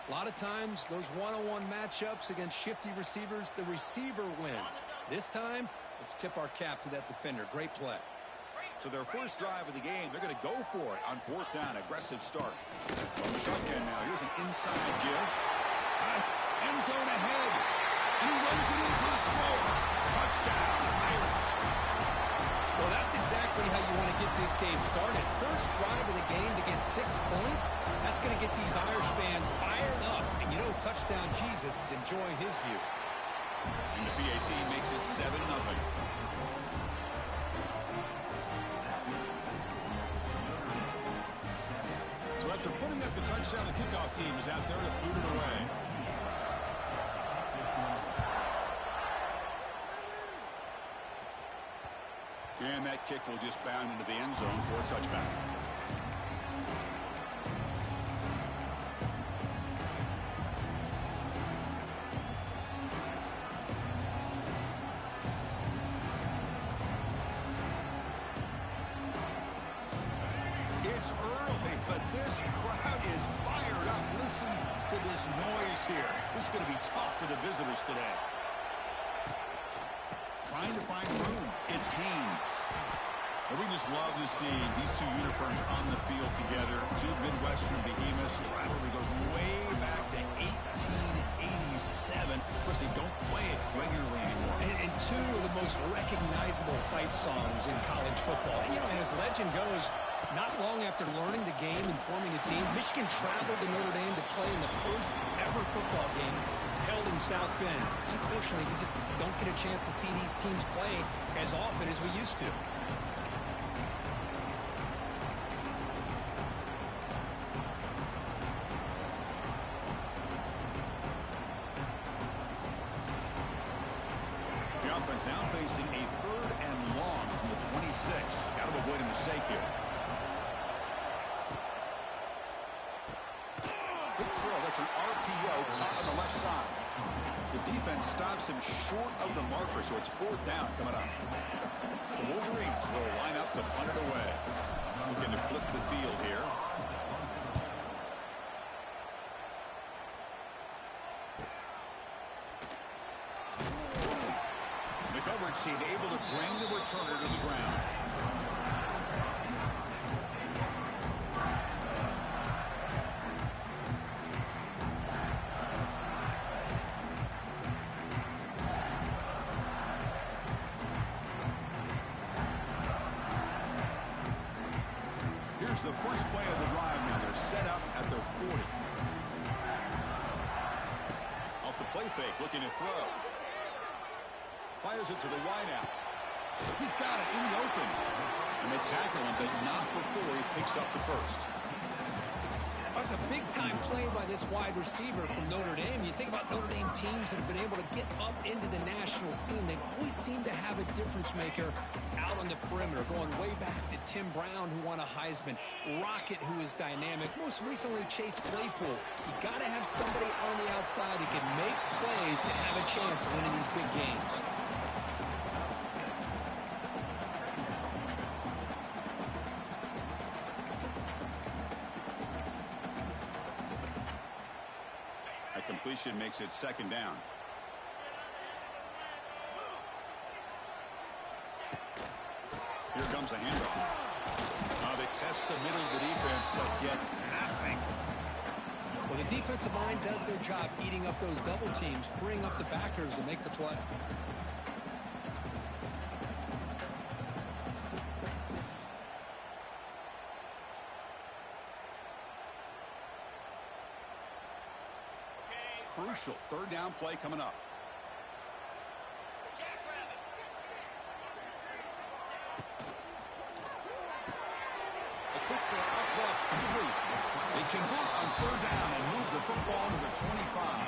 A lot of times, those one-on-one matchups against shifty receivers, the receiver wins. This time, let's tip our cap to that defender. Great play. So their first drive of the game, they're going to go for it on fourth down. Aggressive start. From the shotgun now. Here's an inside give. End zone ahead. And he runs it in for the score. Touchdown, Irish. Well, that's exactly how you want to get this game started. First drive of the game to get 6 points. That's going to get these Irish fans fired up. And you know, touchdown Jesus is enjoying his view. And the PAT makes it 7-0. So after putting up the touchdown, the kickoff team is out there to boot it away. And that kick will just bound into the end zone for a touchback. It's early, but this crowd is fired up. Listen to this noise here. This is going to be tough for the visitors today. Trying to find room. It's Haynes. And we just love to see these two uniforms on the field together. Two Midwestern behemoths. The rivalry goes way back to 1887. Of course, they don't play it regularly anymore. And two of the most recognizable fight songs in college football. You know, and as legend goes, not long after learning the game and forming a team, Michigan traveled to Notre Dame to play in the first ever football game held in South Bend. Unfortunately, we just don't get a chance to see these teams play as often as we used to. The offense now facing a 3rd and long from the 26. Got to avoid a mistake here. Big throw. That's an RPO caught on the left side. The defense stops him short of the marker, so it's 4th down coming up. The Wolverines will line up to punt it away. Looking to flip the field here. McGovern seemed able to bring the returner to the ground. Here's the first play of the drive now. They're set up at their 40. Off the play fake, looking to throw. Fires it to the wideout. He's got it in the open. And they tackle him, but not before he picks up the first. That's a big-time play by this wide receiver from Notre Dame. You think about Notre Dame teams that have been able to get up into the national scene. They always seem to have a difference maker out on the perimeter, going way back to Tim Brown, who won a Heisman, Rocket, who is dynamic, most recently Chase Claypool. You got to have somebody on the outside who can make plays to have a chance of winning these big games. Completion makes it 2nd down. Here comes a handoff. They test the middle of the defense, but get nothing. Well, the defensive line does their job eating up those double teams, freeing up the backers to make the play. Crucial 3rd down play coming up. A quick throw up left, complete. They convert on 3rd down and move the football to the 25.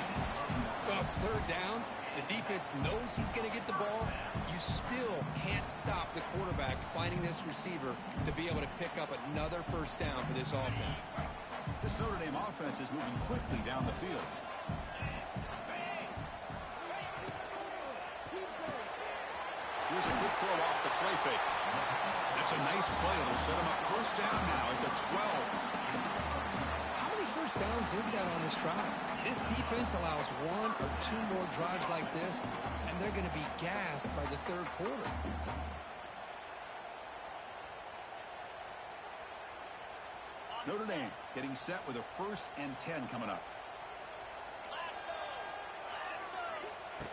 Well, it's 3rd down. The defense knows he's going to get the ball. You still can't stop the quarterback finding this receiver to be able to pick up another 1st down for this offense. This Notre Dame offense is moving quickly down the field. Here's a good throw off the play fake. That's a nice play. It'll set him up 1st down now at the 12. How many 1st first downs is that on this drive? This defense allows one or two more drives like this, and they're going to be gassed by the third quarter. Notre Dame getting set with a 1st and 10 coming up.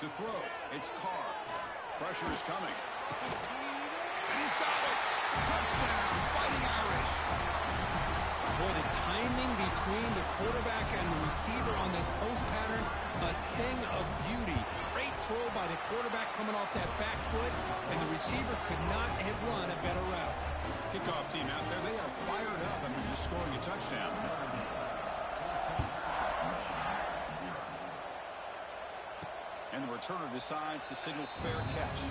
To throw, it's Carr. Pressure is coming. And he's got it. Touchdown, Fighting Irish. Boy, the timing between the quarterback and the receiver on this post pattern, a thing of beauty. Great throw by the quarterback coming off that back foot, and the receiver could not have run a better route. Kickoff team out there, they are fired up after just scoring a touchdown. And the returner decides to signal fair catch.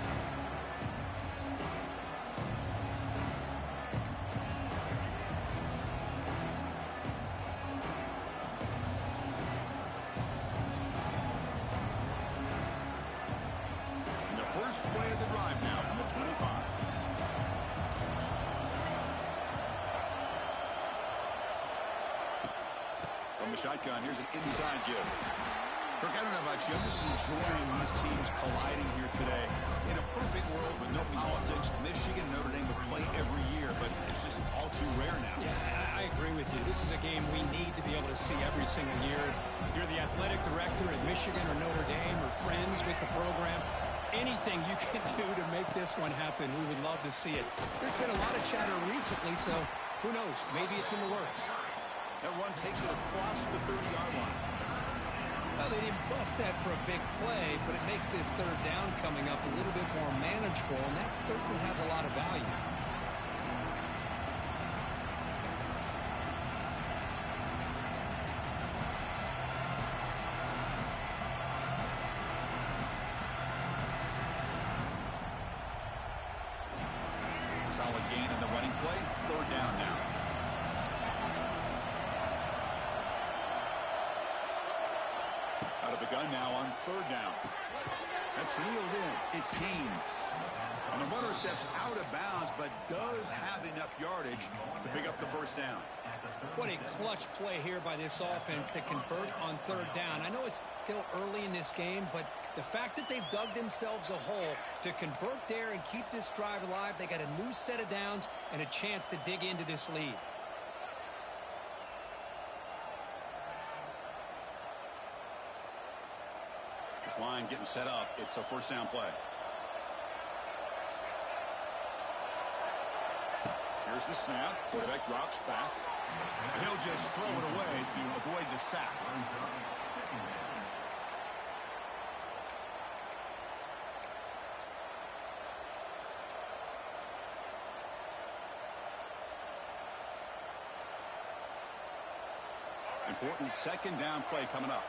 And the first play of the drive now from the 25. From the shotgun, here's an inside give. Kirk, I don't know about you. I'm just enjoying these teams colliding here today. In a perfect world with no politics, Michigan and Notre Dame would play every year, but it's just all too rare now. Yeah, I agree with you. This is a game we need to be able to see every single year. If you're the athletic director at Michigan or Notre Dame or friends with the program, anything you can do to make this one happen, we would love to see it. There's been a lot of chatter recently, so who knows? Maybe it's in the works. That run takes it across the 30-yard line. Well, they didn't bust that for a big play, but it makes this third down coming up a little bit more manageable, and that certainly has a lot of value. Solid gain in the running play. Third down now. Out of the gun now on third down. That's reeled in. It's Haynes. And the runner steps out of bounds, but does have enough yardage to pick up the first down. What a clutch play here by this offense to convert on third down. I know it's still early in this game, but the fact that they've dug themselves a hole to convert there and keep this drive alive, they got a new set of downs and a chance to dig into this lead. This line getting set up. It's a first down play. Here's the snap. Quarterback drops back. And he'll just throw it away to avoid the sack. Important second down play coming up.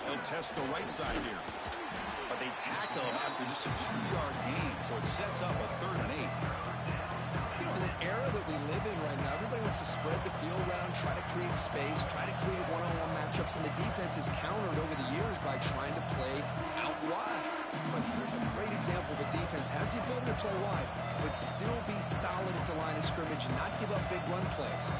He'll test the right side here. But they tackle him after just a 2-yard gain, so it sets up a 3rd and 8. You know, in the era that we live in right now, everybody wants to spread the field around, try to create space, try to create one-on-one matchups, and the defense has countered over the years by trying to play out wide. But here's a great example. The defense has the ability to play wide, but still be solid at the line of scrimmage and not give up big run plays.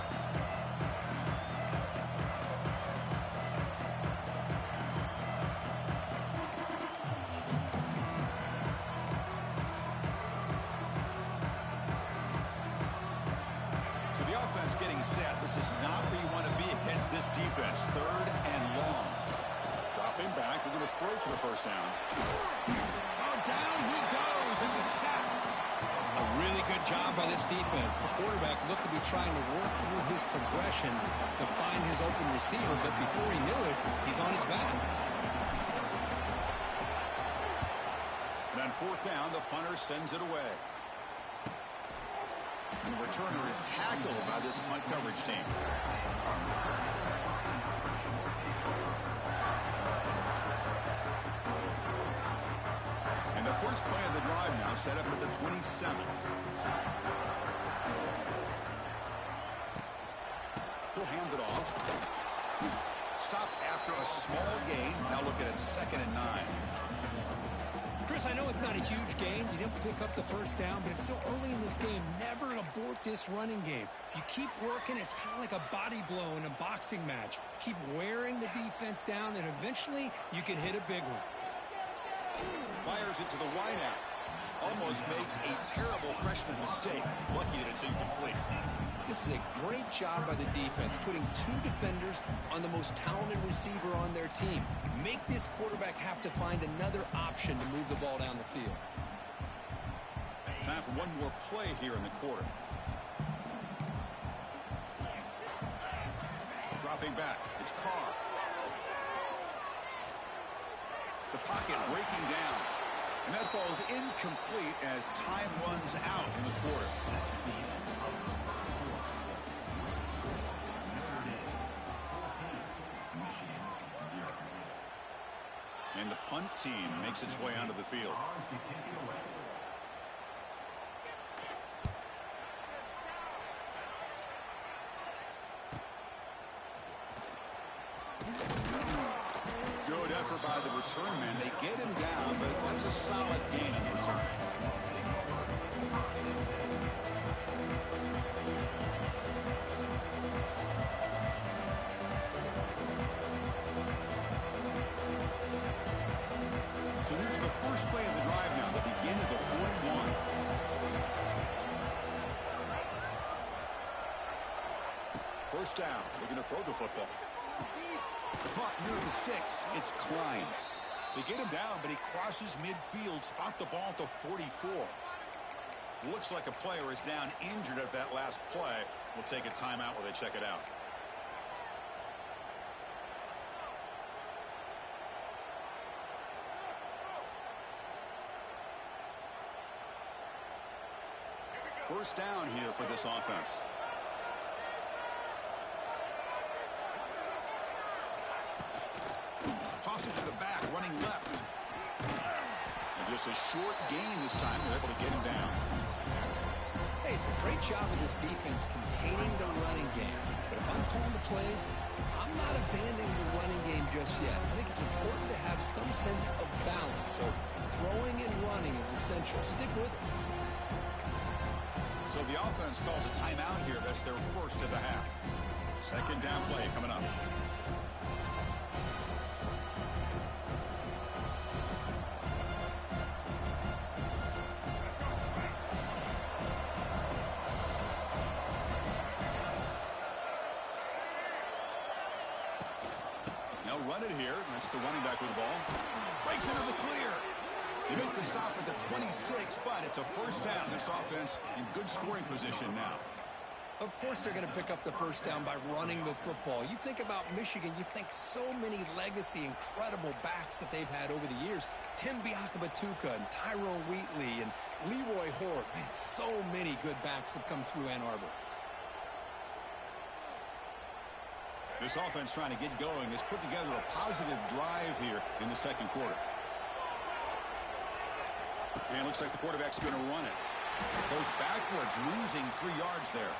Set. This is not where you want to be against this defense. 3rd and long. Dropping back. They're going to throw for the first down. Oh, down he goes. It's a sack. A really good job by this defense. The quarterback looked to be trying to work through his progressions to find his open receiver, but before he knew it, he's on his back. And on 4th down, the punter sends it away. And the returner is tackled by this punt coverage team. And the first play of the drive now set up at the 27. He'll hand it off. Stop after a small gain. Now look at it, 2nd and 9. Chris, I know it's not a huge gain. You didn't pick up the first down, but it's still early in this game. Never abort this running game. You keep working. It's kind of like a body blow in a boxing match. Keep wearing the defense down, and eventually you can hit a big one. Fires it to the wideout. Almost makes a terrible freshman mistake. Lucky that it's incomplete. This is a great job by the defense, putting two defenders on the most talented receiver on their team. Make this quarterback have to find another option to move the ball down the field. Time for one more play here in the quarter. Dropping back, it's Carr. The pocket breaking down. And that falls incomplete as time runs out in the quarter. And the punt team makes its way onto the field. Good effort by the return man. They get him down, but that's a solid gain in the return. So here's the first play of the drive now, the beginning of the 41. First down, looking to throw the football. Caught near the sticks. It's Klein. They get him down, but he crosses midfield, spot the ball at the 44. Looks like a player is down injured at that last play. We'll take a timeout while they check it out. First down here for this offense. Toss it to the back, running left. And just a short gain this time. They're able to get him down. Hey, it's a great job of this defense containing the running game. But if I'm calling the plays, I'm not abandoning the running game just yet. I think it's important to have some sense of balance. So throwing and running is essential. Stick with it. So the offense calls a timeout here. That's their first of the half. Second down play coming up. Now run it here. That's the running back with the ball. Breaks into the clear. They make the stop at the 26, but it's a first down. This offense in good scoring position now. Of course they're going to pick up the first down by running the football. You think about Michigan, you think so many legacy, incredible backs that they've had over the years. Tim Biakabatuka and Tyrone Wheatley and Leroy Hort. Man, so many good backs have come through Ann Arbor. This offense trying to get going has put together a positive drive here in the second quarter. And it looks like the quarterback's going to run it. Goes backwards, losing 3 yards there.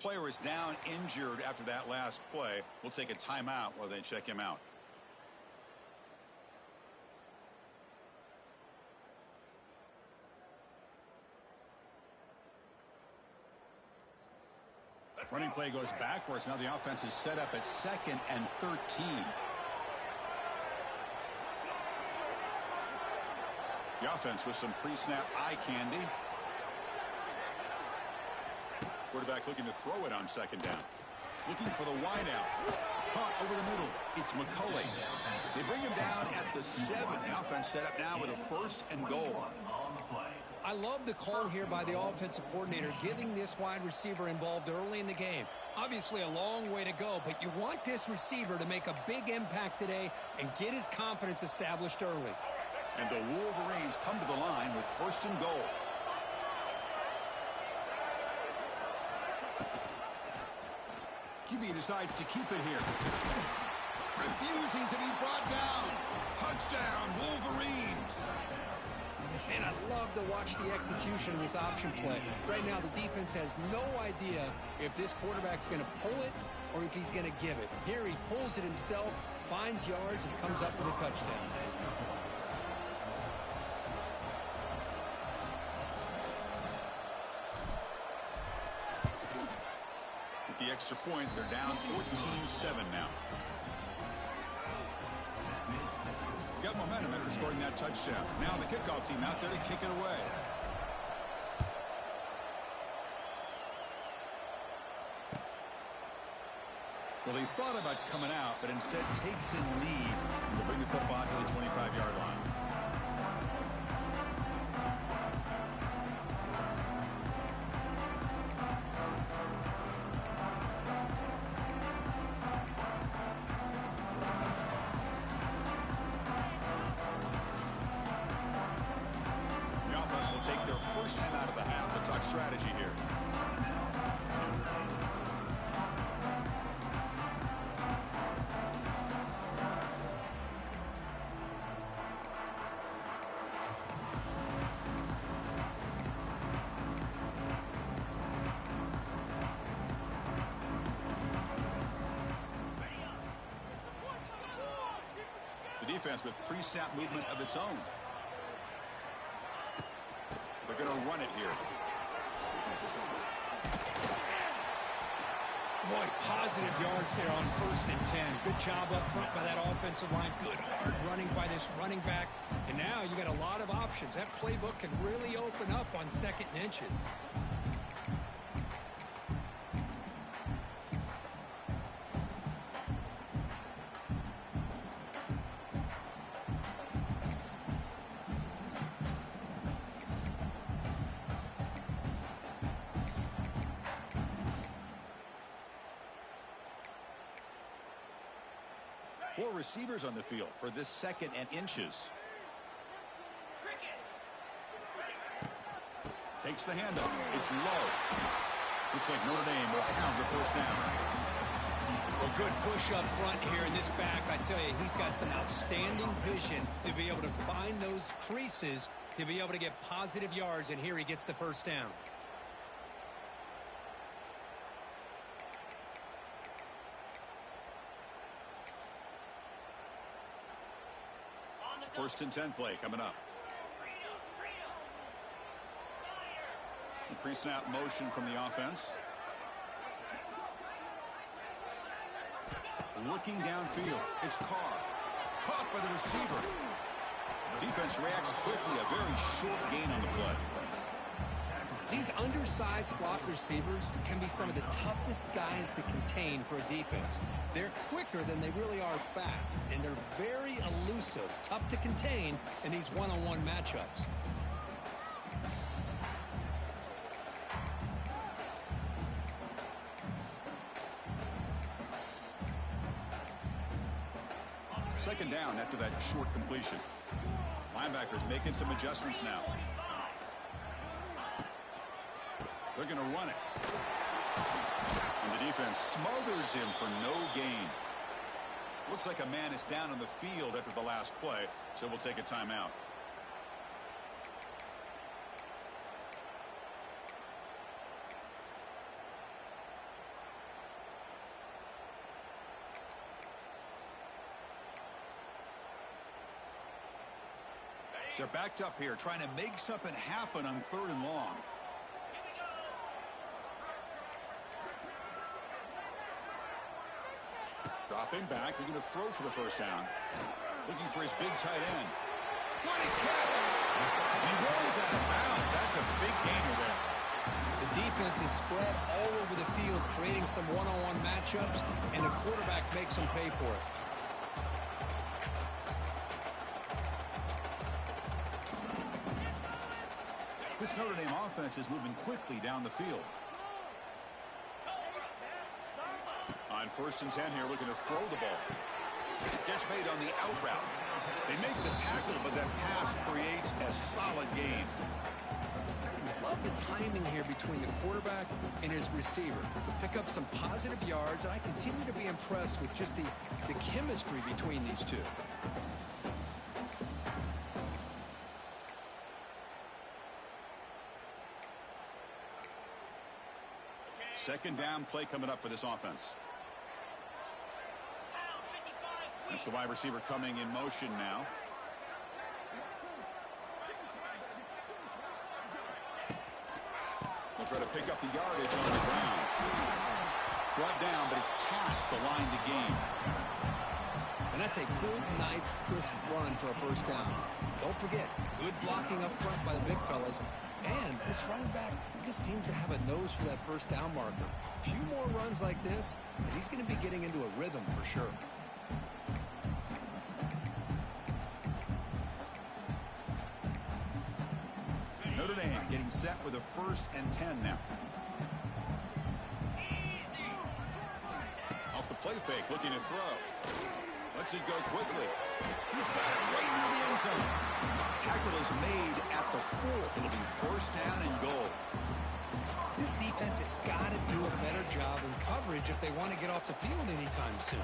Player is down injured after that last play. We'll take a timeout while they check him out. Running play goes backwards. Now the offense is set up at 2nd and 13. The offense with some pre-snap eye candy. Quarterback looking to throw it on 2nd down. Looking for the wideout. Caught over the middle. It's McCulley. They bring him down at the 7. The offense set up now with a 1st and goal. I love the call here by the offensive coordinator, getting this wide receiver involved early in the game. Obviously a long way to go, but you want this receiver to make a big impact today and get his confidence established early. And the Wolverines come to the line with 1st and goal. QB decides to keep it here. Refusing to be brought down. Touchdown, Wolverines. And I love to watch the execution of this option play. Right now, the defense has no idea if this quarterback's going to pull it or if he's going to give it. Here he pulls it himself, finds yards, and comes up with a touchdown. With the extra point, they're down 14-7 now. Got momentum after scoring that touchdown. Now the kickoff team out there to kick it away. Well, he thought about coming out, but instead takes in lead and will bring the football to the 25-yard line. Take their first time out of the half. The talk strategy here. The defense with pre-snap movement of its own. They're going to run it here. Boy, positive yards there on 1st and 10. Good job up front by that offensive line. Good hard running by this running back. And now you got a lot of options. That playbook can really open up on 2nd and inches. Four receivers on the field for this 2nd and inches. Takes the handoff. It's low. Looks like Notre Dame will have the 1st down. A good push up front here in this back. I tell you, he's got some outstanding vision to be able to find those creases, to be able to get positive yards, and here he gets the 1st down. 1st and 10 play coming up. Pre-snap motion from the offense. Looking downfield. It's Carr. Caught by the receiver. Defense reacts quickly. A very short gain on the play. These undersized slot receivers can be some of the toughest guys to contain for a defense. They're quicker than they really are fast, and they're very elusive, tough to contain in these one-on-one matchups. Second down after that short completion. Linebackers making some adjustments now. They're going to run it. And the defense smothers him for no gain. Looks like a man is down on the field after the last play, so we'll take a timeout. They're backed up here trying to make something happen on 3rd and long. Dropping back. They're going to throw for the first down. Looking for his big tight end. What a catch! He runs out of bounds. That's a big gainer there. The defense is spread all over the field, creating some one-on-one matchups, and the quarterback makes them pay for it. This Notre Dame offense is moving quickly down the field. On 1st and 10 here, looking to throw the ball. Gets made on the out route. They make the tackle, but that pass creates a solid gain. Love the timing here between the quarterback and his receiver. Pick up some positive yards, and I continue to be impressed with just the chemistry between these two. Second down play coming up for this offense. That's the wide receiver coming in motion now. We'll try to pick up the yardage on the ground. Brought down, but it's past the line to gain. And that's a good, nice, crisp run for a first down. Don't forget, good blocking up front by the big fellas. And this running back just seems to have a nose for that first down marker. A few more runs like this, and he's going to be getting into a rhythm for sure. Notre Dame getting set with a 1st and 10 now. Off the play fake, looking to throw. Lets it go quickly. He's got it right near the end zone. Tackle is made at the 4. It'll be 1st down and goal. This defense has got to do a better job in coverage if they want to get off the field anytime soon.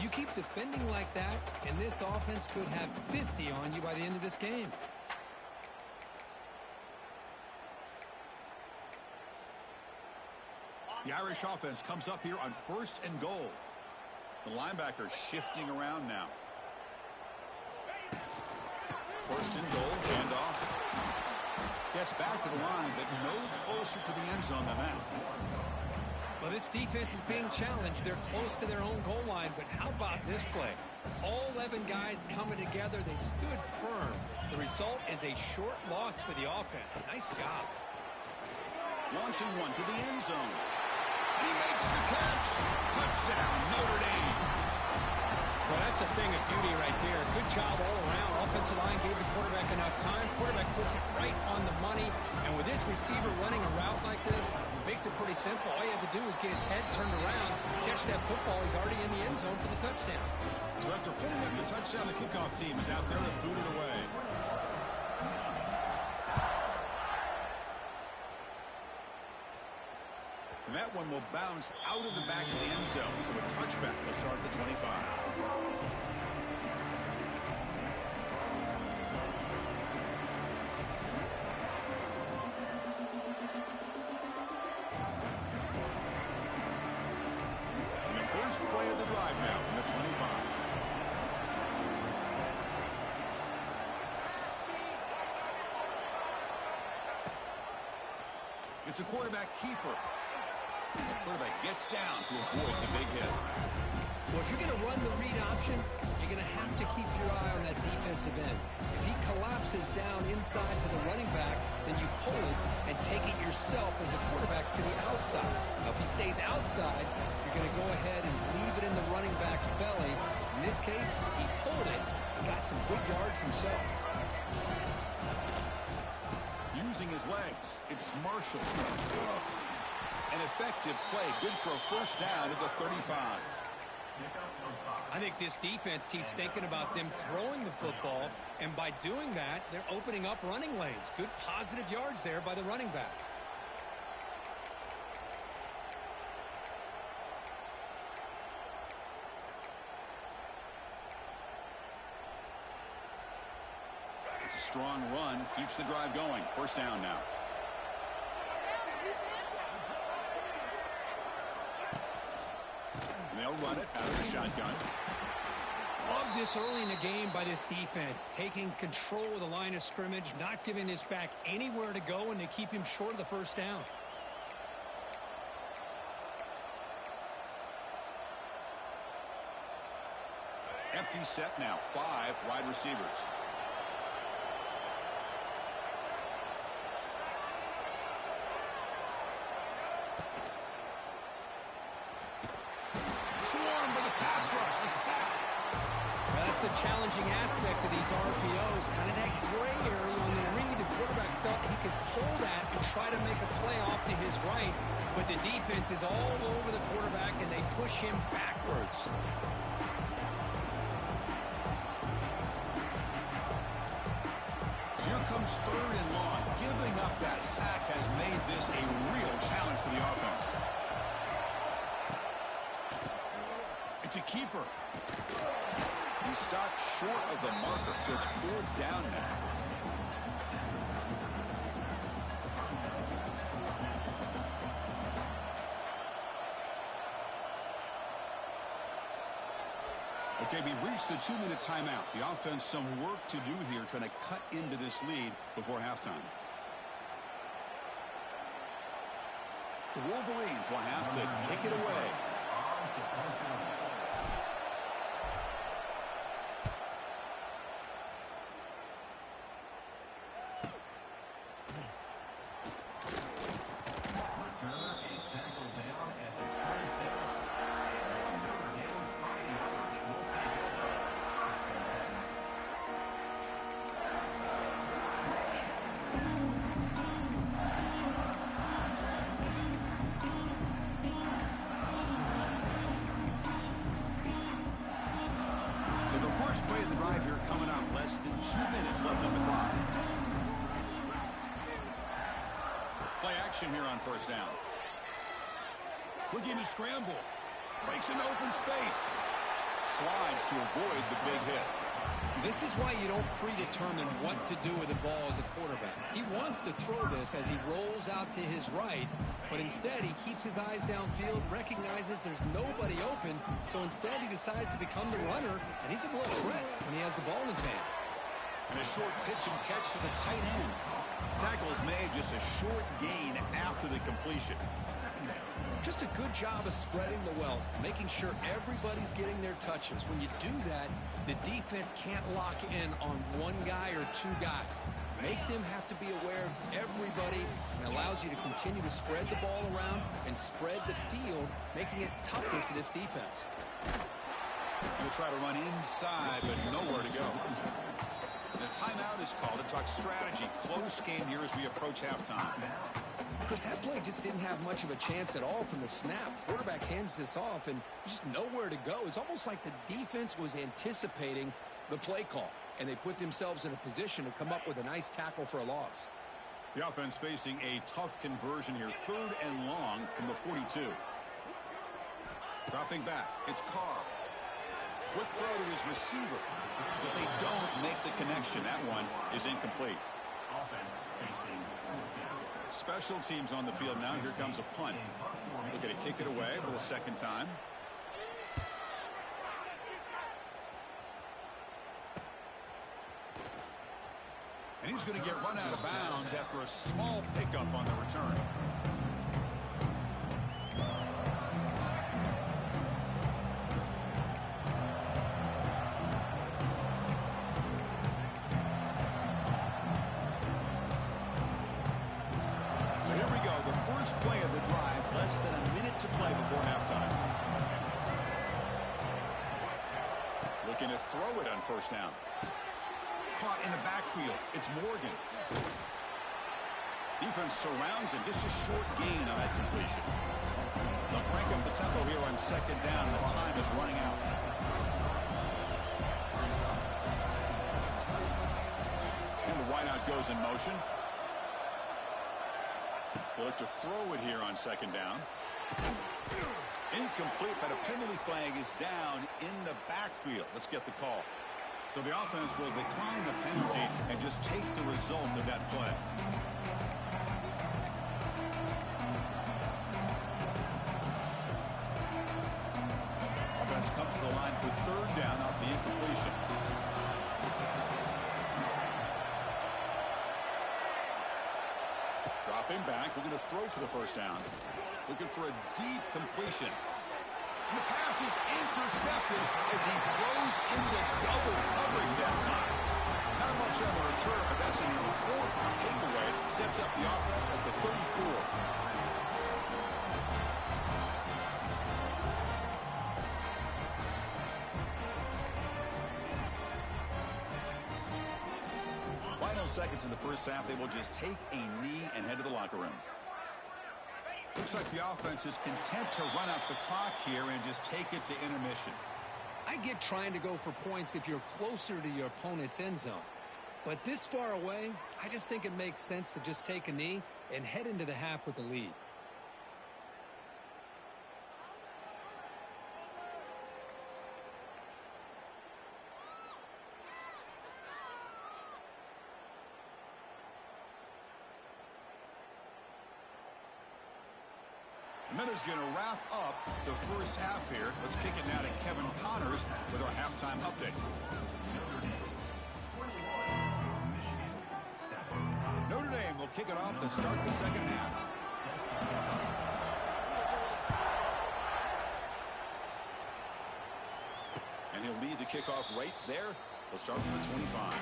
You keep defending like that, and this offense could have 50 on you by the end of this game. The Irish offense comes up here on 1st and goal. The linebacker shifting around now. 1st and goal, handoff. Gets back to the line, but no closer to the end zone than that. Well, this defense is being challenged. They're close to their own goal line, but how about this play? All 11 guys coming together. They stood firm. The result is a short loss for the offense. Nice job. Launching one to the end zone. And he makes the catch. Touchdown, Notre Dame. Well, that's a thing of beauty right there. Good job all around. Offensive line gave the quarterback enough time. Quarterback puts it right on the money. And with this receiver running a route like this, makes it pretty simple. All you have to do is get his head turned around, catch that football. He's already in the end zone for the touchdown. So after putting it in the touchdown, the kickoff team is out there to boot it away. And that one will bounce out of the back of the end zone. So a touchback will start at the 25. And the first play of the drive now from the 25. It's a quarterback keeper. Quarterback gets down to avoid the big hit. Well, if you're going to run the read option, you're going to have to keep your eye on that defensive end. If he collapses down inside to the running back, then you pull it and take it yourself as a quarterback to the outside. Now, if he stays outside, you're going to go ahead and leave it in the running back's belly. In this case, he pulled it and got some good yards himself. Using his legs, it's Marshall. An effective play, good for a first down at the 35. I think this defense keeps thinking about them throwing the football, and by doing that, they're opening up running lanes. Good positive yards there by the running back. It's a strong run, keeps the drive going. First down now. And they'll run it out of the shotgun. Love this early in the game by this defense, taking control of the line of scrimmage, not giving this back anywhere to go, and they keep him short of the first down. Empty set now, 5 wide receivers. Swarm for the pass rush, a sack. Well, that's the challenging aspect of these RPOs, kind of that gray area on the read. The quarterback felt he could pull that and try to make a play off to his right, but the defense is all over the quarterback, and they push him backwards. So here comes 3rd and long. Giving up that sack has made this a real challenge for the offense. It's a keeper. He stopped short of the marker, so it's 4th down now. Okay, we reached the 2-minute timeout. The offense some work to do here, trying to cut into this lead before halftime. The Wolverines will have to kick it away. So the first play of the drive here coming up. Less than 2 minutes left on the clock. Play action here on 1st down. Looking to scramble. Breaks an open space. Slides to avoid the big hit. This is why you don't predetermine what to do with the ball as a quarterback. He wants to throw this as he rolls out to his right, but instead he keeps his eyes downfield, recognizes there's nobody open, so instead he decides to become the runner, and he's a real threat when he has the ball in his hands. And a short pitch and catch to the tight end. Tackle is made, just a short gain after the completion. Just a good job of spreading the wealth, making sure everybody's getting their touches. When you do that, the defense can't lock in on one guy or 2 guys. Make them have to be aware of everybody, and allows you to continue to spread the ball around and spread the field, making it tougher for this defense. He'll try to run inside, but nowhere to go. The timeout is called to talk strategy. Close game here as we approach halftime. Chris, that play just didn't have much of a chance at all from the snap. Quarterback hands this off and just nowhere to go. It's almost like the defense was anticipating the play call, and they put themselves in a position to come up with a nice tackle for a loss. The offense facing a tough conversion here. 3rd and long from the 42. Dropping back, it's Carr. Quick throw to his receiver, but they don't make the connection. That one is incomplete. Special teams on the field now. Here comes a punt. Looking to kick it away for the 2nd time. And he's going to get run out of bounds after a small pickup on the return. Play of the drive, less than a minute to play before halftime. Looking to throw it on 1st down. Caught in the backfield. It's Morgan. Defense surrounds him. Just a short gain on that completion. They'll crank up the tempo here on 2nd down. The time is running out. And the wideout goes in motion. They look to throw it here on 2nd down. Incomplete, but a penalty flag is down in the backfield. Let's get the call. So the offense will decline the penalty and just take the result of that play. Offense comes to the line for third down off the incompletion. Dropping back, looking to throw for the first down. Looking for a deep completion. And the pass is intercepted as he throws into double coverage that time. Not much on the return, but that's an important takeaway. Sets up the offense at the 34. Final seconds in the first half, they will just take a knee and head to the locker room. Looks like the offense is content to run out the clock here and just take it to intermission. I get trying to go for points if you're closer to your opponent's end zone. But this far away, I just think it makes sense to just take a knee and head into the half with the lead. Miller's going to wrap up the first half here. Let's kick it now to Kevin Connors with our halftime update. Notre Dame will kick it off to start the second half. And he'll lead the kickoff right there. They'll start from the 25.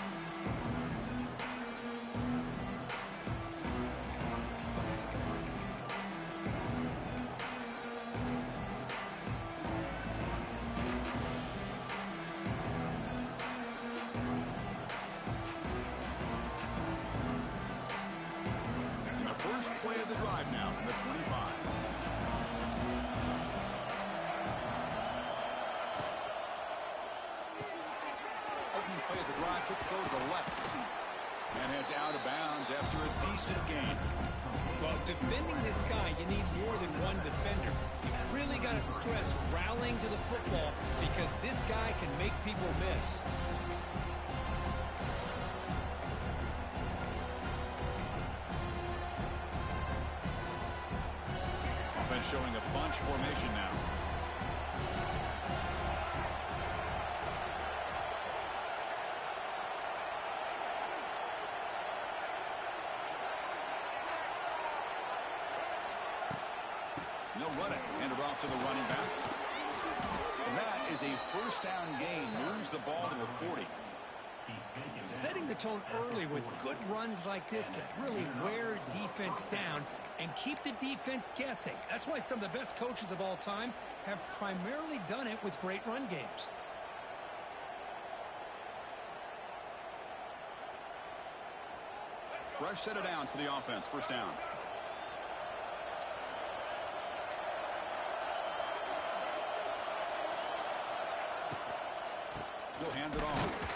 Play of the drive now from the 25. Opening play of the drive, quick throw to the left. And heads out of bounds after a decent gain. Well, defending this guy, you need more than one defender. You really got to stress rallying to the football because this guy can make people miss. Showing a bunch formation now. No running. Handed off to the running back. And that is a first down gain. Moves the ball to the 40. Setting the tone early with good runs like this can really wear defense down and keep the defense guessing. That's why some of the best coaches of all time have primarily done it with great run games. Fresh set of downs for the offense. First down. He'll hand it off.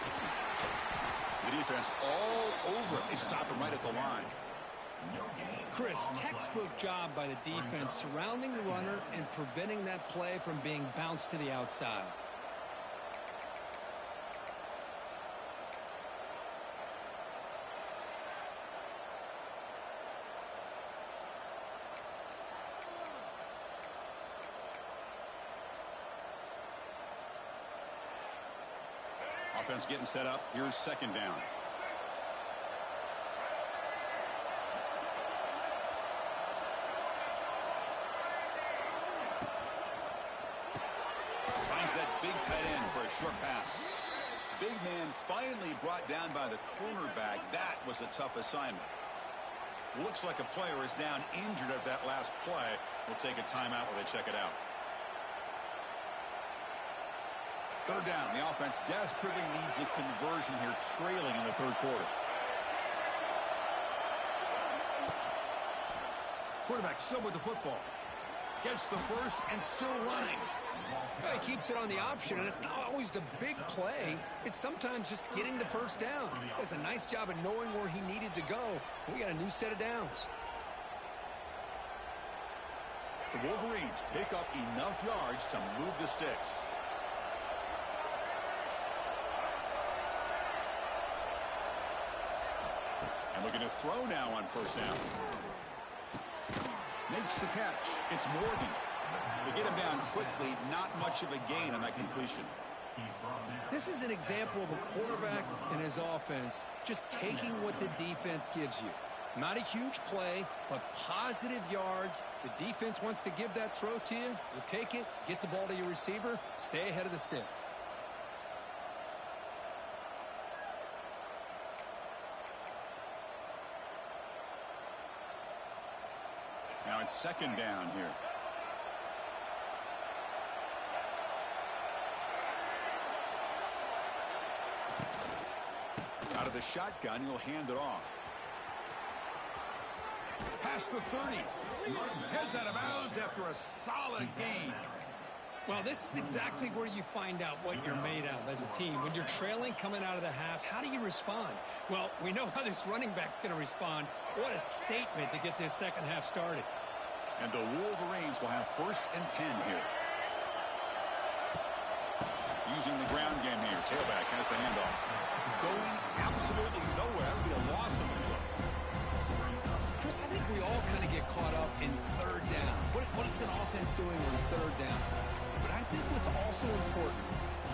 The defense all over it. They stop him right at the line. Chris, textbook job by the defense surrounding the runner and preventing that play from being bounced to the outside. Offense getting set up. Here's second down. Finds that big tight end for a short pass. Big man finally brought down by the cornerback. That was a tough assignment. Looks like a player is down injured at that last play. We'll take a timeout while they check it out. Third down. The offense desperately needs a conversion here, trailing in the third quarter. Quarterback still with the football. Gets the first and still running. Well, he keeps it on the option, and it's not always the big play. It's sometimes just getting the first down. He does a nice job of knowing where he needed to go. We got a new set of downs. The Wolverines pick up enough yards to move the sticks. And looking to throw now on first down. Makes the catch. It's Morgan. To get him down quickly, not much of a gain on that completion. This is an example of a quarterback and his offense just taking what the defense gives you. Not a huge play, but positive yards. The defense wants to give that throw to you. You take it, get the ball to your receiver, stay ahead of the sticks. Now it's second down here. Out of the shotgun, he'll hand it off. Past the 30. Heads out of bounds after a solid gain. Well, this is exactly where you find out what you're made of as a team. When you're trailing coming out of the half, how do you respond? Well, we know how this running back's going to respond. What a statement to get this second half started. And the Wolverines will have 1st and 10 here. Using the ground game here. Tailback has the handoff. Going absolutely nowhere. That would be a loss of the play. Chris, I think we all kind of get caught up in third down. What is an offense doing on third down? But I think what's also important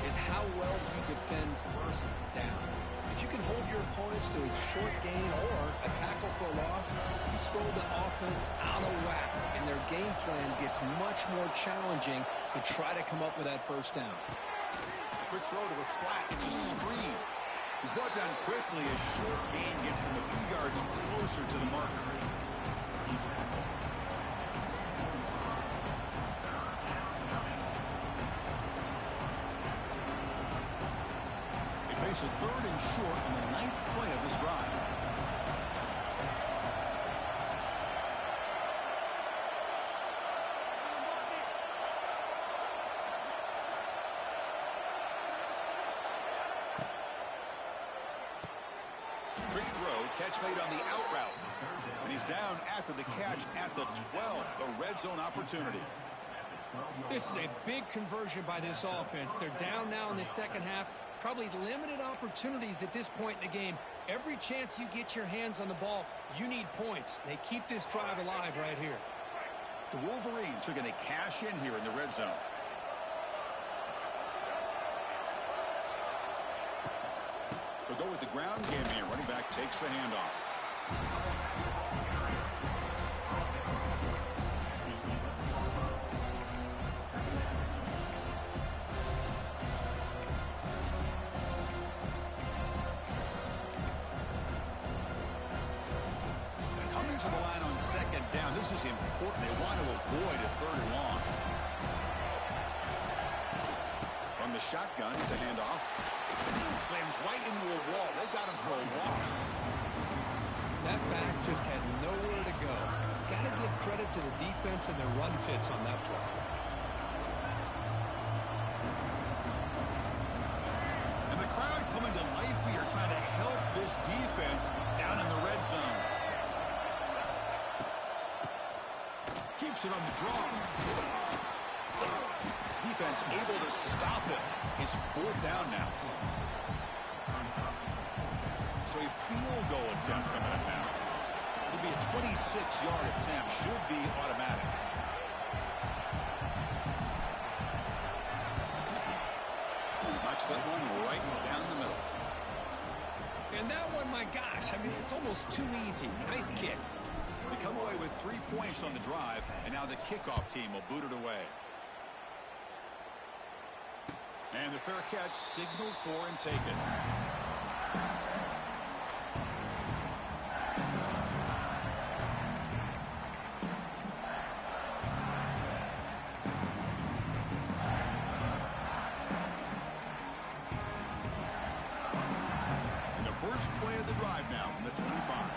is how well you defend first down. If you can hold your opponents to a short gain or a tackle for a loss, you throw the offense out of whack, and their game plan gets much more challenging to try to come up with that first down. Quick throw to the flat. It's a screen. He's brought down quickly. A short gain gets them a few yards closer to the marker. They face a 3rd and short on the 9th play of this drive. Quick throw, catch made on the out route. And he's down after the catch at the 12, a red zone opportunity. This is a big conversion by this offense. They're down now in the second half. Probably limited opportunities at this point in the game. Every chance you get your hands on the ball, you need points. They keep this drive alive right here. The Wolverines are going to cash in here in the red zone. They'll go with the ground game here. Running back takes the handoff. Coming to the line on second down. This is important. They want to avoid a 3rd and long. From the shotgun, it's a handoff. Slams right into a wall. They got him for a loss. That back just had nowhere to go. Got to give credit to the defense and their run fits on that play. And the crowd coming to life here, trying to help this defense down in the red zone. Keeps it on the draw. Defense able to stop it. It's 4th down now. So a field goal attempt coming up now. It'll be a 26-yard attempt. Should be automatic. Knocks that one right down the middle. And that one, my gosh, I mean, it's almost too easy. Nice kick. They come away with 3 points on the drive, and now the kickoff team will boot it away. And the fair catch signaled for and taken. And the first play of the drive now from the 25.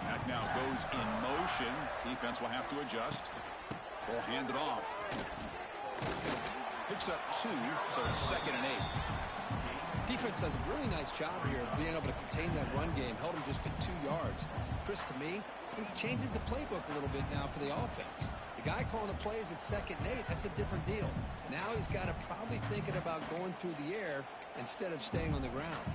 That now goes in motion. Defense will have to adjust. Ball handed off. Picks up 2, so it's 2nd and 8. Defense does a really nice job here of being able to contain that run game. Held him just to 2 yards. Chris, to me, this changes the playbook a little bit now for the offense. The guy calling the plays at 2nd and 8, that's a different deal. Now he's got to probably thinking about going through the air instead of staying on the ground.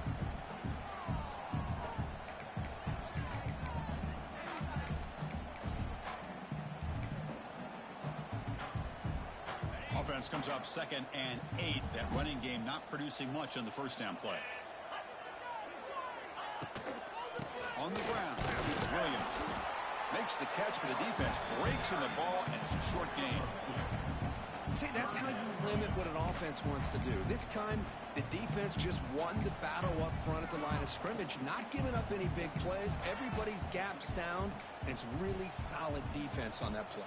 offense comes up 2nd and 8. That running game not producing much on the first down play. On the ground, it's Williams. Makes the catch, but the defense breaks in the ball, and it's a short gain. See, that's how you limit what an offense wants to do. This time, the defense just won the battle up front at the line of scrimmage, not giving up any big plays. Everybody's gap sound, and it's really solid defense on that play.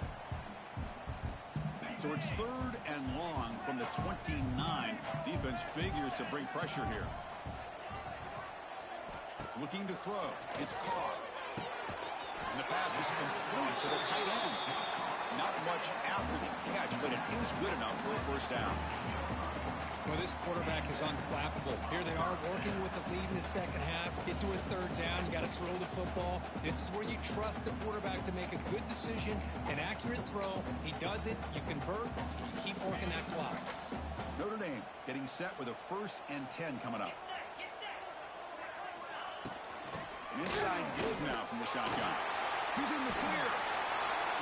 So it's 3rd and long from the 29. Defense figures to bring pressure here. Looking to throw. It's Carr. And the pass is complete to the tight end. Not much after the catch, but it is good enough for a first down. Well, this quarterback is unflappable. Here they are working with the lead in the second half. Get to a 3rd down. You got to throw the football. This is where you trust the quarterback to make a good decision, an accurate throw. He does it. You convert. You keep working that clock. Notre Dame getting set with a 1st and 10 coming up. An inside give now from the shotgun. He's in the clear.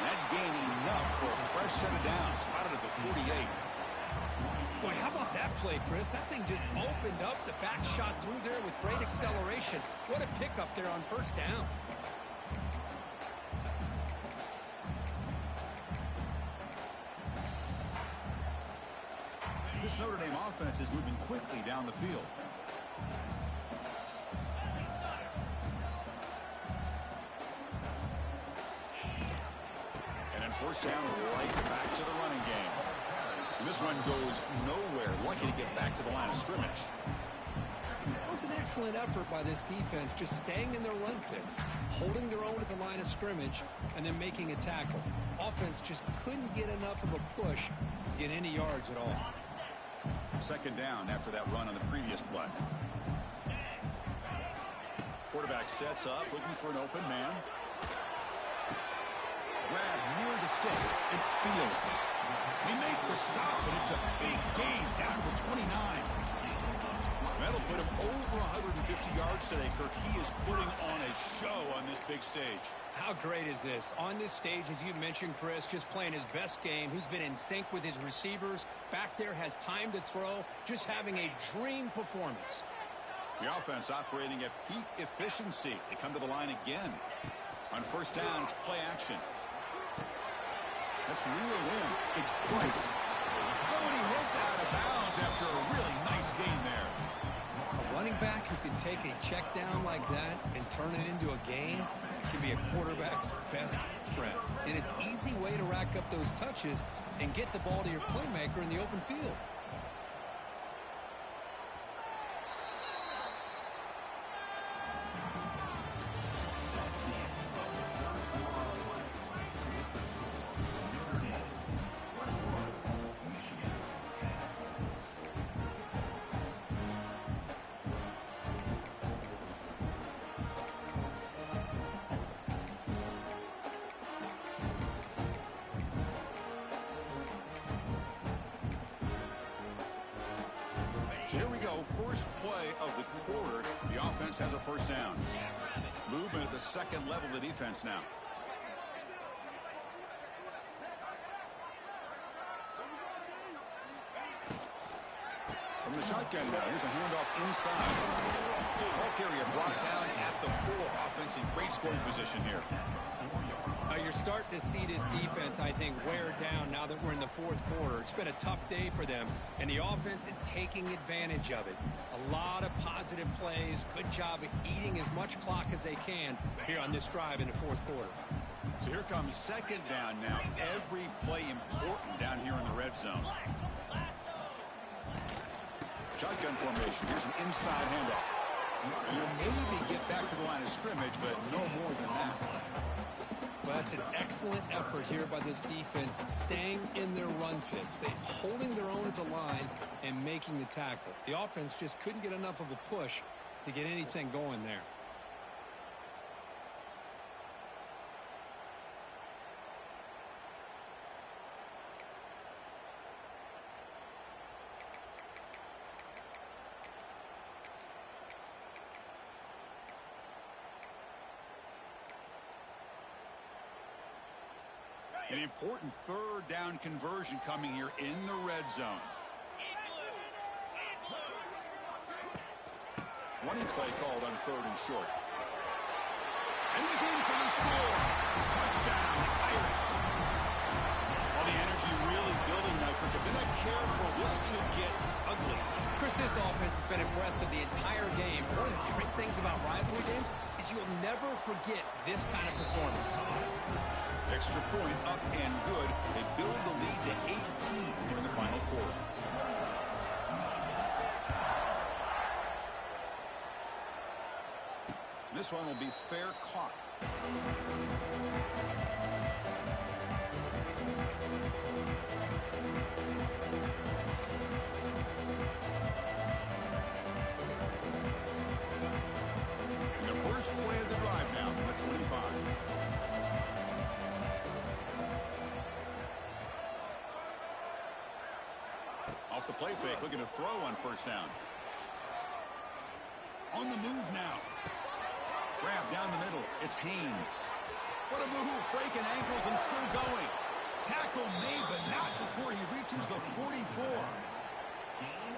That gain enough for a fresh set of downs. Spotted at the 48. Boy, how about that play, Chris? That thing just opened up. The back shot through there with great acceleration. What a pickup there on 1st down. This Notre Dame offense is moving quickly down the field. And then 1st down, right back to the running game. And this run goes nowhere. Lucky to get back to the line of scrimmage. It was an excellent effort by this defense, just staying in their run fits, holding their own at the line of scrimmage, and then making a tackle. Offense just couldn't get enough of a push to get any yards at all. 2nd down after that run on the previous play. Quarterback sets up, looking for an open man. Grab near the sticks. It's Fields. They make the stop, and it's a big gain down to the 29. That'll put him over 150 yards today, Kirk. He is putting on a show on this big stage. How great is this? On this stage, as you mentioned, Chris, just playing his best game. He's been in sync with his receivers. Back there, has time to throw. Just having a dream performance. The offense operating at peak efficiency. They come to the line again. On 1st down, it's play action. Let's reel in. It's Price. Oh, and he heads out of bounds after a really nice gain there. A running back who can take a check down like that and turn it into a gain can be a quarterback's best friend. And it's an easy way to rack up those touches and get the ball to your playmaker in the open field. So here we go, first play of the quarter. The offense has a 1st down. Movement at the 2nd level of the defense now. From the shotgun now, here's a handoff inside. Ball carrier brought down at the 4. Offense in great scoring position here. You're starting to see this defense, I think, wear down now that we're in the 4th quarter. It's been a tough day for them, and the offense is taking advantage of it. A lot of positive plays. Good job at eating as much clock as they can here on this drive in the 4th quarter. So here comes 2nd down now. Every play important down here in the red zone. Shotgun formation. Here's an inside handoff. And you'll maybe get back to the line of scrimmage, but no more than that. Well, that's an excellent effort here by this defense, staying in their run fits. They're holding their own at the line and making the tackle. The offense just couldn't get enough of a push to get anything going there. An important third down conversion coming here in the red zone. Running play called on 3rd and short. And he's in for the score. Touchdown, Irish. Well, the energy really building now. If they're not careful, this could get ugly. Chris, this offense has been impressive the entire game. One of the great things about rivalry games is you'll never forget this kind of performance. Extra point up and good. They build the lead to 18 here in the final quarter. This one will be fair caught. And the first play of the drive now from the 25. Off the play fake, looking to throw on 1st down. On the move now. Grab down the middle. It's Haynes. What a move. Breaking ankles and still going. Tackle made, but not before he reaches the 44.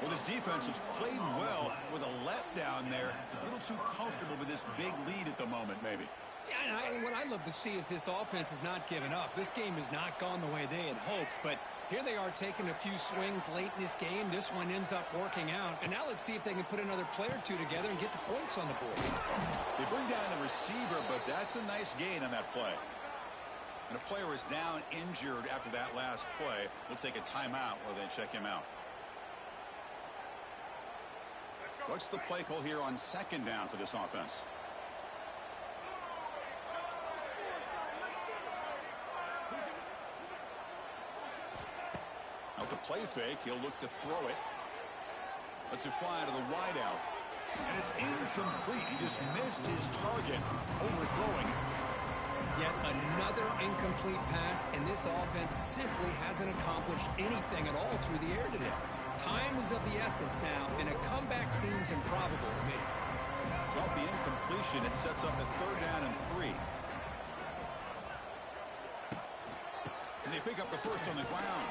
Well, this defense has played well with a letdown there. A little too comfortable with this big lead at the moment, maybe. Yeah, and what I'd love to see is this offense has not given up. This game has not gone the way they had hoped, but here they are taking a few swings late in this game. This one ends up working out. And now let's see if they can put another play or two together and get the points on the board. They bring down the receiver, but that's a nice gain on that play. And a player is down injured after that last play. We'll take a timeout while they check him out. What's the play call here on 2nd down for this offense? Out the play fake, he'll look to throw it. Lets it fly to the wideout. And it's incomplete. He just missed his target, overthrowing it. Yet another incomplete pass, and this offense simply hasn't accomplished anything at all through the air today. Time is of the essence now, and a comeback seems improbable to me. So off the incompletion, it sets up a 3rd down and 3. And they pick up the first on the ground.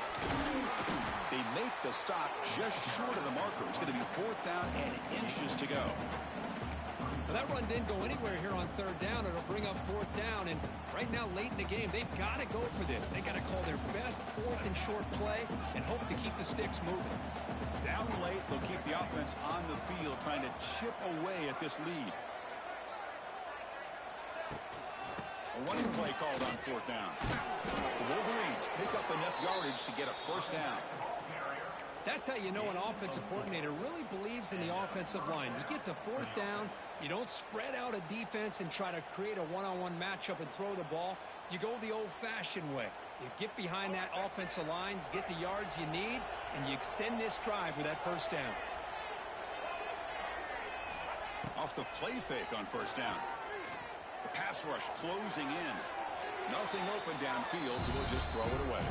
They make the stop just short of the marker. It's going to be 4th down and inches to go. Well, that run didn't go anywhere here on 3rd down. It'll bring up 4th down, and right now late in the game, they've got to go for this. They got to call their best 4th and short play and hope to keep the sticks moving. Down late, they'll keep the offense on the field trying to chip away at this lead. A running play called on 4th down. The Wolverines pick up enough yardage to get a 1st down. That's how you know an offensive coordinator really believes in the offensive line. You get to 4th down, you don't spread out a defense and try to create a one-on-one matchup and throw the ball. You go the old-fashioned way. You get behind that offensive line, you get the yards you need, and you extend this drive with that 1st down. Off the play fake on 1st down. The pass rush closing in. Nothing open downfield, so we'll just throw it away.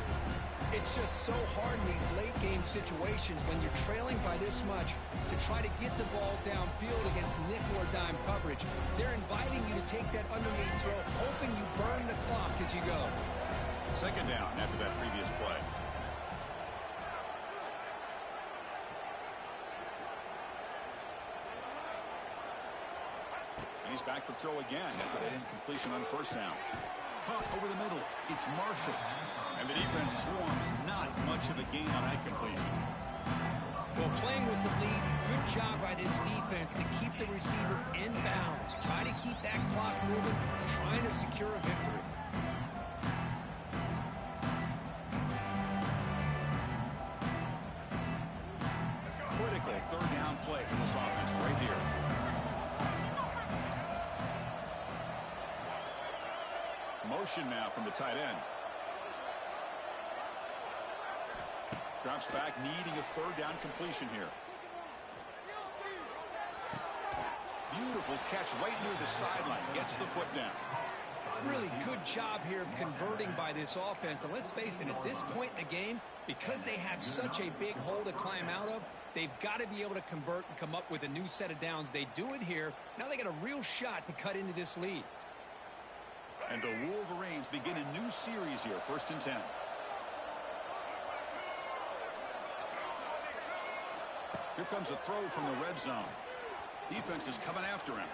It's just so hard in these late-game situations when you're trailing by this much to try to get the ball downfield against nickel or dime coverage. They're inviting you to take that underneath throw, hoping you burn the clock as you go. 2nd down after that previous play. And he's back to throw again after that incompletion on 1st down. Punt over the middle. It's Marshall. And the defense swarms. Not much of a gain on that completion. Well, playing with the lead, good job by this defense to keep the receiver in bounds. Try to keep that clock moving, trying to secure a victory. Critical 3rd down play for this offense right here. Motion now from the tight end. Drops back, needing a 3rd down completion here. Beautiful catch right near the sideline. Gets the foot down. Really good job here of converting by this offense. And let's face it, at this point in the game, because they have such a big hole to climb out of, they've got to be able to convert and come up with a new set of downs. They do it here. Now they got a real shot to cut into this lead. And the Wolverines begin a new series here, 1st and 10. Here comes a throw from the red zone. Defense is coming after him.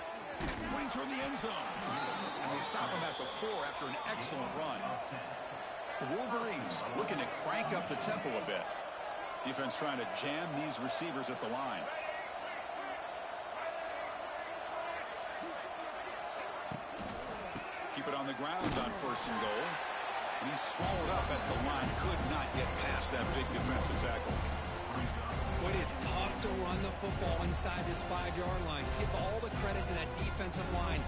Going toward the end zone. And they stop him at the 4 after an excellent run. The Wolverines looking to crank up the tempo a bit. Defense trying to jam these receivers at the line. Keep it on the ground on 1st and goal. And he's swallowed up at the line. Could not get past that big defensive tackle. Well, it is tough to run the football inside this 5-yard line. Give all the credit to that defensive line,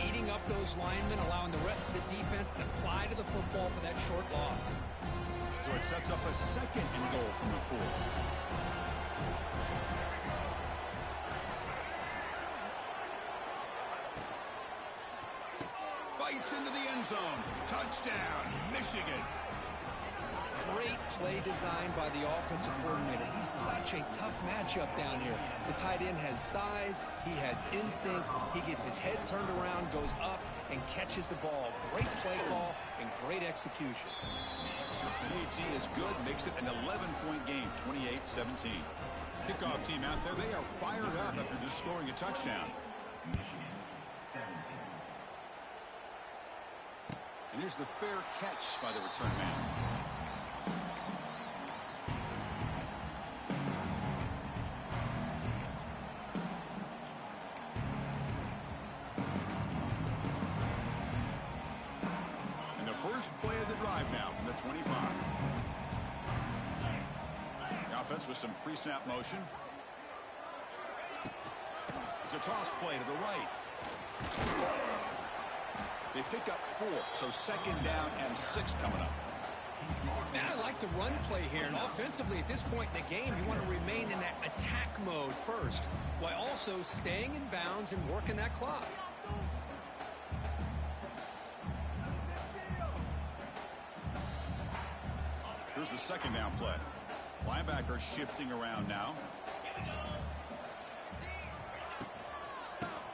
eating up those linemen, allowing the rest of the defense to fly to the football for that short loss. So it sets up a 2nd and goal from the 4. Fights into the end zone. Touchdown, Michigan. Great play designed by the offensive coordinator. He's such a tough matchup down here. The tight end has size, he has instincts, he gets his head turned around, goes up, and catches the ball. Great play call and great execution. AT is good, makes it an 11-point game, 28-17. Kickoff team out there, they are fired up after just scoring a touchdown. And here's the fair catch by the return man. First play of the drive now from the 25. The offense with some pre-snap motion. It's a toss play to the right. They pick up 4, so 2nd down and 6 coming up. Man, I like the run play here, and offensively at this point in the game, you want to remain in that attack mode first, while also staying in bounds and working that clock. Here's the 2nd down play. Linebacker shifting around now.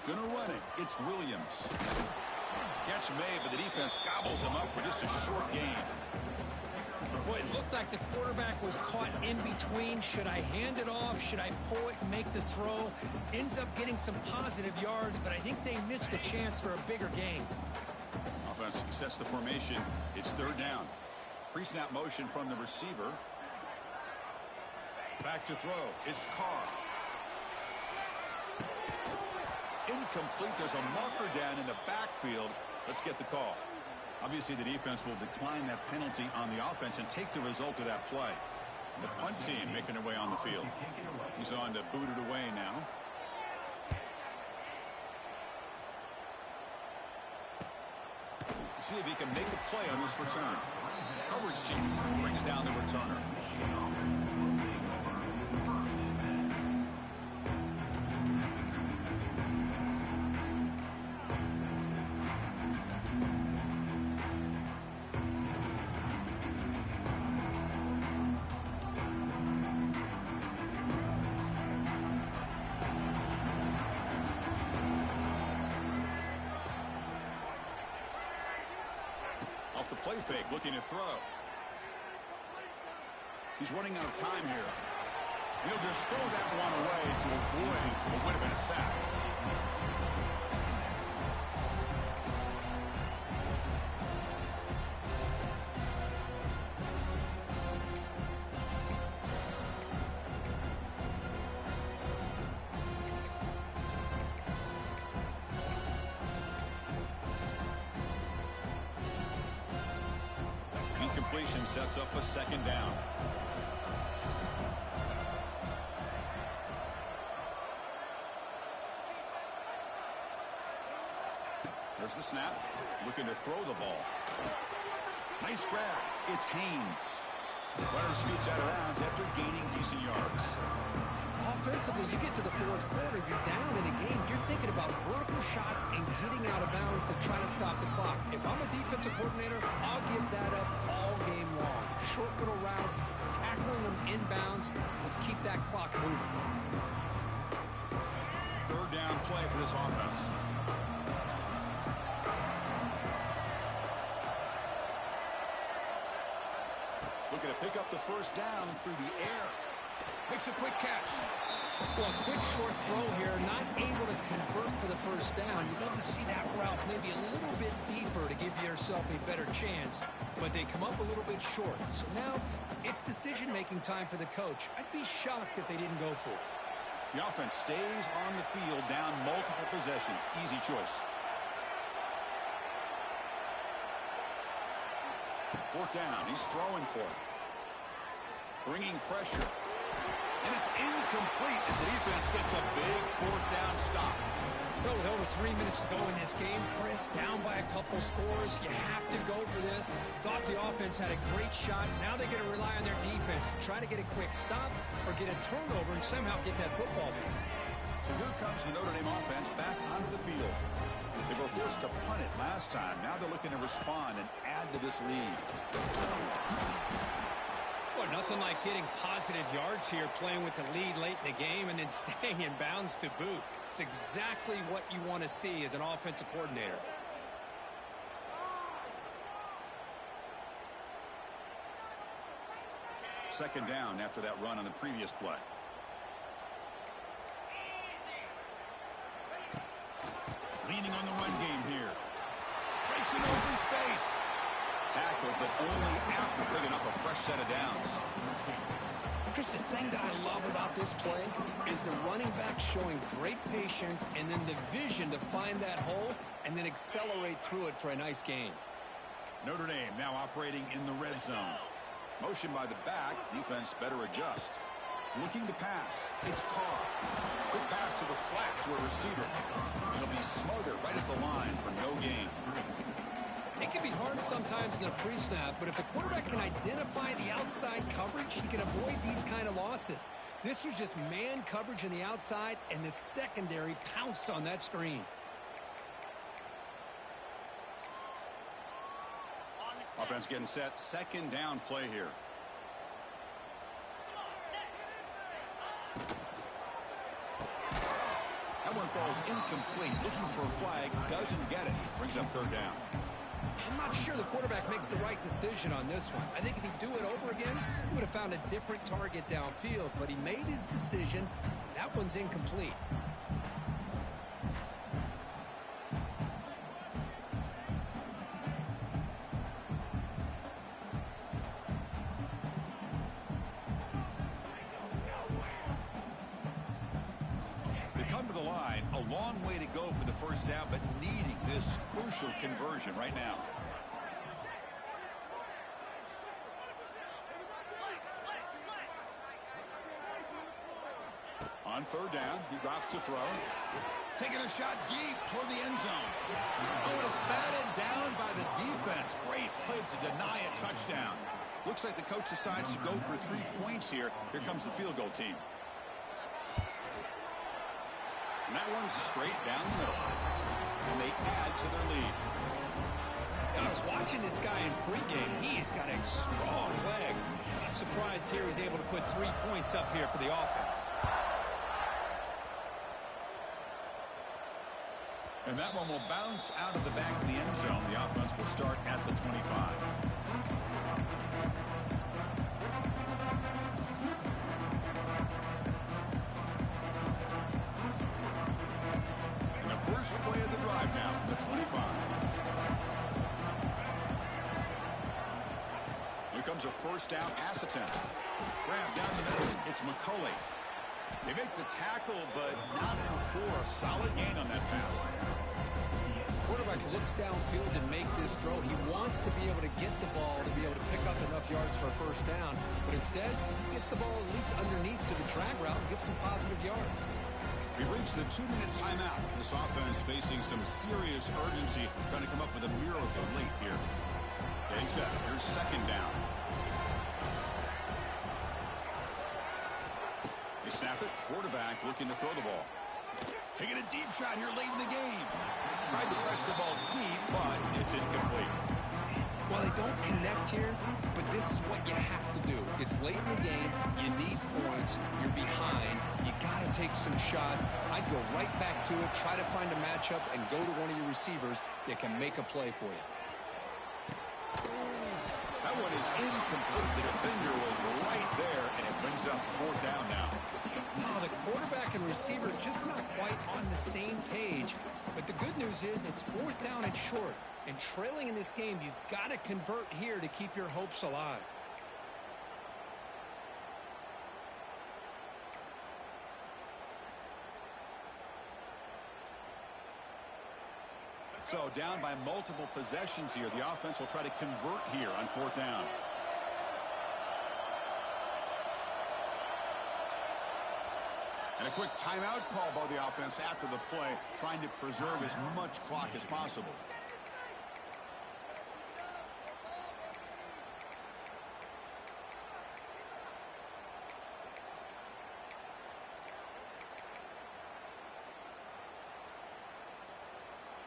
Gonna run it. It's Williams. Catch made, but the defense gobbles him up for just a short gain. Boy, it looked like the quarterback was caught in between. Should I hand it off? Should I pull it and make the throw? Ends up getting some positive yards, but I think they missed a chance for a bigger gain. Offense sets the formation. It's 3rd down. Pre-snap motion from the receiver. Back to throw. It's Carr. Incomplete. There's a marker down in the backfield. Let's get the call. Obviously, the defense will decline that penalty on the offense and take the result of that play. The punt team making their way on the field. He's on to boot it away now. See if he can make a play on this return. Coverage team brings down the returner. Off the play fake, looking to throw. He's running out of time here. He'll just throw that one away to avoid what would have been a sack. Incompletion sets up a 2nd down. There's the snap. Looking to throw the ball. Nice grab. It's Haynes. Runner scoots out of bounds after gaining decent yards. Offensively, you get to the 4th quarter, you're down in a game. You're thinking about vertical shots and getting out of bounds to try to stop the clock. If I'm a defensive coordinator, I'll give that up all game long. Short little routes, tackling them inbounds. Let's keep that clock moving. 3rd down play for this offense. looking to pick up the first down through the air. Makes a quick catch. Well, a quick short throw here, not able to convert for the first down. You'd love to see that route maybe a little bit deeper to give yourself a better chance, but they come up a little bit short. So now it's decision-making time for the coach. I'd be shocked if they didn't go for it. The offense stays on the field down multiple possessions. Easy choice. Fourth down. He's throwing for it. Bringing pressure. And it's incomplete as the defense gets a big fourth down stop. Well, with over 3 minutes to go in this game, Chris, down by a couple scores, you have to go for this. Thought the offense had a great shot. Now they're going to rely on their defense to try to get a quick stop or get a turnover and somehow get that football back. So here comes the Notre Dame offense back onto the field. They were forced to punt it last time. Now they're looking to respond and add to this lead. Well, nothing like getting positive yards here, playing with the lead late in the game and then staying in bounds to boot. It's exactly what you want to see as an offensive coordinator. Second down after that run on the previous play. Leaning on the run game here. Breaks an open space. Tackled, but only after picking up a fresh set of downs. Chris, the thing that I love about this play is the running back showing great patience and then the vision to find that hole and then accelerate through it for a nice gain. Notre Dame now operating in the red zone. Motion by the back. Defense better adjust. Looking to pass. It's Carr. Quick pass to the flat to a receiver. He'll be smothered right at the line for no gain. It can be hard sometimes in the pre-snap, but if the quarterback can identify the outside coverage, he can avoid these kind of losses. This was just man coverage on the outside, and the secondary pounced on that screen. Offense getting set. Second down play here. That one falls incomplete. Looking for a flag. Doesn't get it. Brings up third down. I'm not sure the quarterback makes the right decision on this one. I think if he'd do it over again, he would have found a different target downfield, but he made his decision. That one's incomplete. They come to the line. A long way to go for the first down, but needing this crucial conversion right now. On third down, he drops to throw. Taking a shot deep toward the end zone. Oh, and it's batted down by the defense. Great play to deny a touchdown. Looks like the coach decides to go for 3 points here. Here comes the field goal team. And that one's straight down the middle. And they add to their lead. I was watching this guy in pregame. He's got a strong leg. I'm surprised here he's able to put 3 points up here for the offense. And that one will bounce out of the back of the end zone. The offense will start at the 25. And the first play of the drive now from the 25. Here comes a first down pass attempt. Grab down the middle. It's McCulley. They make the tackle, but not before a solid gain on that pass. Quarterback looks downfield and make this throw. He wants to be able to get the ball to be able to pick up enough yards for a first down, but instead he gets the ball at least underneath to the drag route and gets some positive yards. We reached the 2-minute timeout. This offense facing some serious urgency, trying to come up with a miracle late here. Getting set. Here's second down. They snap it. Quarterback looking to throw the ball. Taking a deep shot here late in the game. Tried to press the ball deep, but it's incomplete. Well, they don't connect here, but this is what you have to do. It's late in the game. You need points. You're behind. You got to take some shots. I'd go right back to it, try to find a matchup, and go to one of your receivers that can make a play for you. That That one is incomplete. The defender was right there, and it brings up fourth down now. No, the quarterback and receiver just not quite on the same page. But the good news is it's fourth down and short. And trailing in this game, you've got to convert here to keep your hopes alive. So down by multiple possessions here. The offense will try to convert here on fourth down. And a quick timeout call by the offense after the play, trying to preserve as much clock as possible.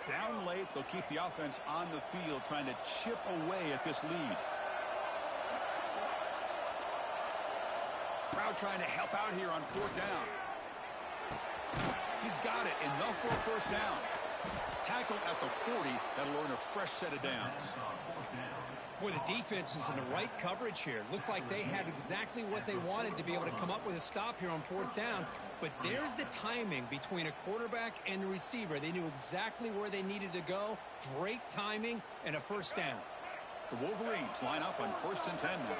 Down late, they'll keep the offense on the field, trying to chip away at this lead. Brown trying to help out here on fourth down. He's got it, enough for a first down. Tackled at the 40, that'll earn a fresh set of downs. Boy, the defense is in the right coverage here. Looked like they had exactly what they wanted to be able to come up with a stop here on fourth down. But there's the timing between a quarterback and the receiver. They knew exactly where they needed to go. Great timing and a first down. The Wolverines line up on 1st and 10 now.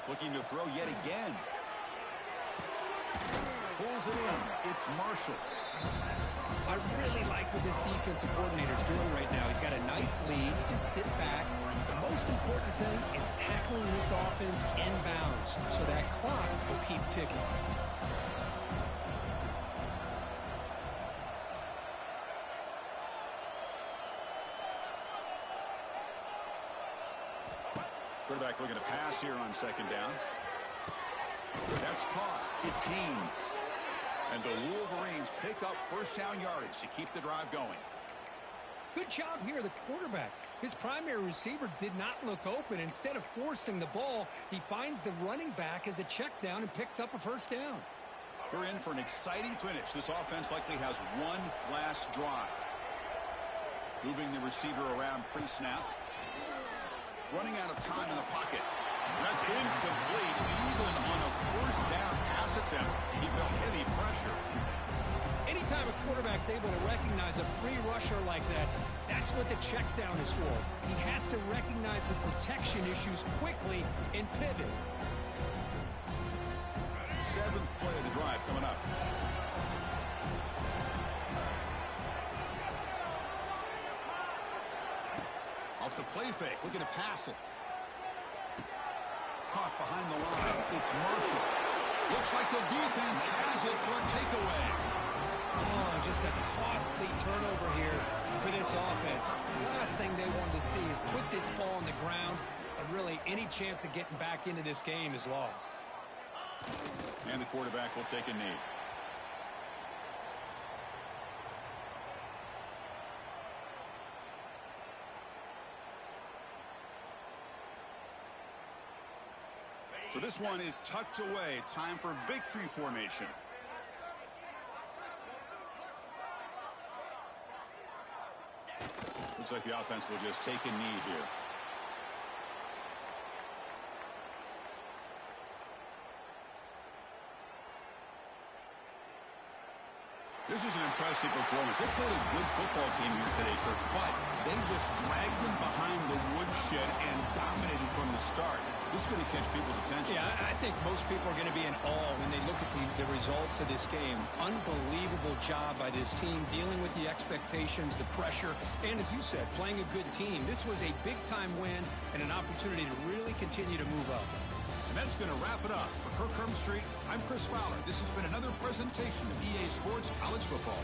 Looking to throw yet again. Pulls it in. It's Marshall. I really like what this defensive coordinator is doing right now. He's got a nice lead. Just sit back. The most important thing is tackling this offense inbounds so that clock will keep ticking. Quarterback looking to pass here on second down. That's caught. It's Haynes. And the Wolverines pick up first down yardage to keep the drive going. Good job here, the quarterback. His primary receiver did not look open. Instead of forcing the ball, he finds the running back as a check down and picks up a first down. We're in for an exciting finish. This offense likely has one last drive. Moving the receiver around pre-snap. Running out of time in the pocket. That's incomplete. Even on a first down pass attempt, he felt heavy pressure. Anytime a quarterback's able to recognize a free rusher like that, that's what the check down is for. He has to recognize the protection issues quickly and pivot. 7th play of the drive coming up. Off the play fake, looking to pass it. Caught behind the line. It's Marshall. Looks like the defense has it for a takeaway. Oh, just a costly turnover here for this offense. Last thing they wanted to see is put this ball on the ground, and really any chance of getting back into this game is lost. And the quarterback will take a knee. So this one is tucked away. Time for victory formation. Looks like the offense will just take a knee here. This is an impressive performance. They played a good football team here today, Kirk, but they just dragged them behind the woodshed and dominated from the start. This is going to catch people's attention. Yeah, I think most people are going to be in awe when they look at the results of this game. Unbelievable job by this team, dealing with the expectations, the pressure, and as you said, playing a good team. This was a big-time win and an opportunity to really continue to move up. And that's going to wrap it up. For Kirk Herbstreit, I'm Chris Fowler. This has been another presentation of EA Sports College Football.